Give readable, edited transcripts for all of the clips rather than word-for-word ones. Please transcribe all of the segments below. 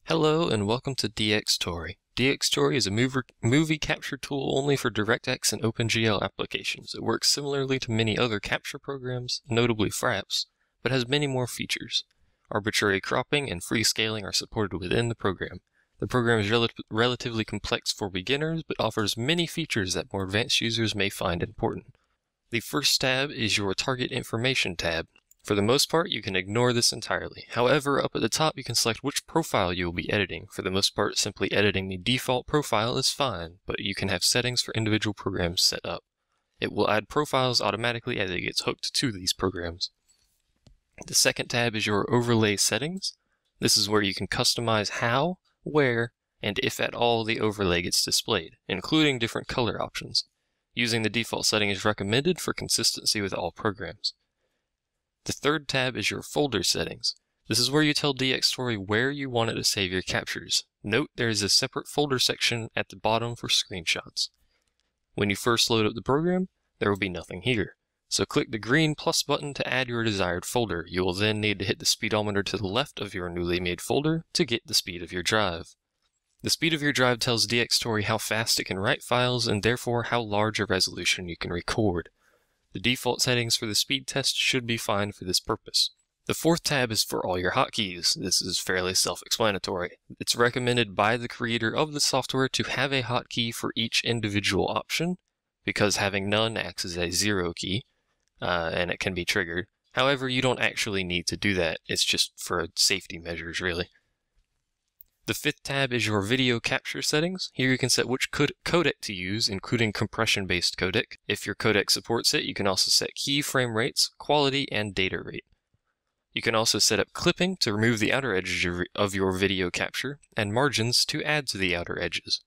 Hello and welcome to Dxtory. Dxtory is a movie capture tool only for DirextX and OpenGL applications. It works similarly to many other capture programs, notably Fraps, but has many more features. Arbitrary cropping and free scaling are supported within the program. The program is relatively complex for beginners, but offers many features that more advanced users may find important. The first tab is your Target Information tab. For the most part, you can ignore this entirely. However, up at the top you can select which profile you will be editing. For the most part, simply editing the default profile is fine, but you can have settings for individual programs set up. It will add profiles automatically as it gets hooked to these programs. The second tab is your Overlay settings. This is where you can customize how, where, and if at all the overlay gets displayed, including different color options. Using the default setting is recommended for consistency with all programs. The third tab is your folder settings. This is where you tell Dxtory where you want it to save your captures. Note there is a separate folder section at the bottom for screenshots. When you first load up the program, there will be nothing here. So click the green plus button to add your desired folder. You will then need to hit the speedometer to the left of your newly made folder to get the speed of your drive. The speed of your drive tells Dxtory how fast it can write files and therefore how large a resolution you can record. The default settings for the speed test should be fine for this purpose. The fourth tab is for all your hotkeys. This is fairly self-explanatory. It's recommended by the creator of the software to have a hotkey for each individual option, because having none acts as a zero key, and it can be triggered. However, you don't actually need to do that. It's just for safety measures, really. The fifth tab is your video capture settings. Here you can set which codec to use, including compression-based codec. If your codec supports it, you can also set keyframe rates, quality, and data rate. You can also set up clipping to remove the outer edges of your video capture, and margins to add to the outer edges.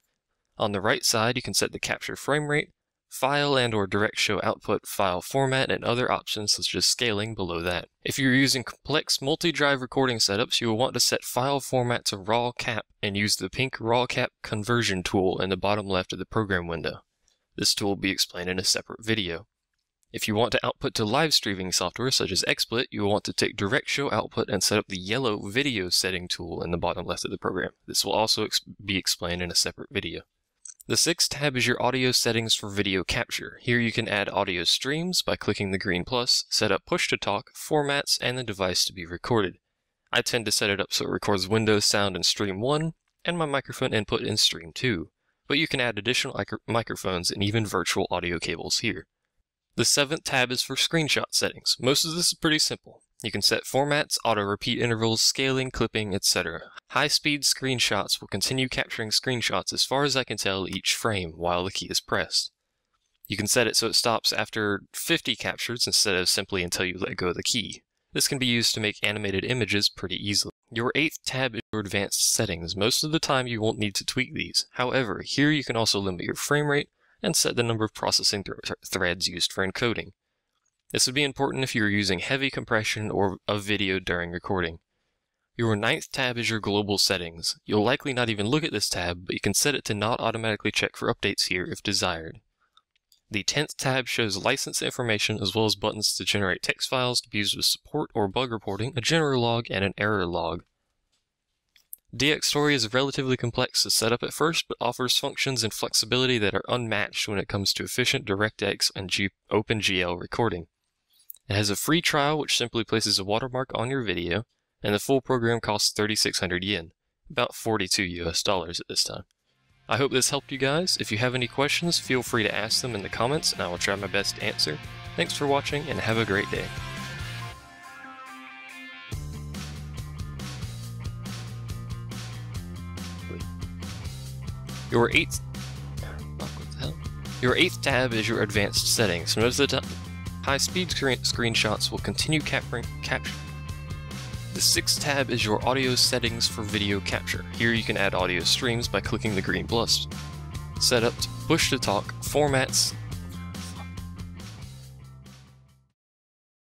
On the right side, you can set the capture frame rate, file and or direct show output file format, and other options such as scaling below that. If you're using complex multi-drive recording setups, you will want to set file format to raw cap and use the pink raw cap conversion tool in the bottom left of the program window. This tool will be explained in a separate video. If you want to output to live streaming software such as XSplit, you will want to take direct show output and set up the yellow video setting tool in the bottom left of the program. This will also be explained in a separate video. The sixth tab is your audio settings for video capture. Here you can add audio streams by clicking the green plus, set up push-to-talk, formats, and the device to be recorded. I tend to set it up so it records Windows sound in Stream 1 and my microphone input in Stream 2, but you can add additional microphones and even virtual audio cables here. The seventh tab is for screenshot settings. Most of this is pretty simple. You can set formats, auto-repeat intervals, scaling, clipping, etc. High-speed screenshots will continue capturing screenshots as far as I can tell each frame while the key is pressed. You can set it so it stops after 50 captures instead of simply until you let go of the key. This can be used to make animated images pretty easily. Your eighth tab is your advanced settings. Most of the time you won't need to tweak these. However, here you can also limit your frame rate and set the number of processing threads used for encoding. This would be important if you are using heavy compression or of video during recording. Your ninth tab is your global settings. You'll likely not even look at this tab, but you can set it to not automatically check for updates here if desired. The 10th tab shows license information as well as buttons to generate text files to be used with support or bug reporting, a general log, and an error log. Dxtory is relatively complex to set up at first, but offers functions and flexibility that are unmatched when it comes to efficient DirextX and OpenGL recording. It has a free trial which simply places a watermark on your video, and the full program costs 3,600 yen, about $42 US at this time. I hope this helped you guys. If you have any questions, feel free to ask them in the comments and I will try my best to answer. Thanks for watching and have a great day. Your eighth tab is your advanced settings. Most of the time, high-speed screenshots will continue capturing. The sixth tab is your audio settings for video capture. Here you can add audio streams by clicking the green plus. Set up to push-to-talk, formats,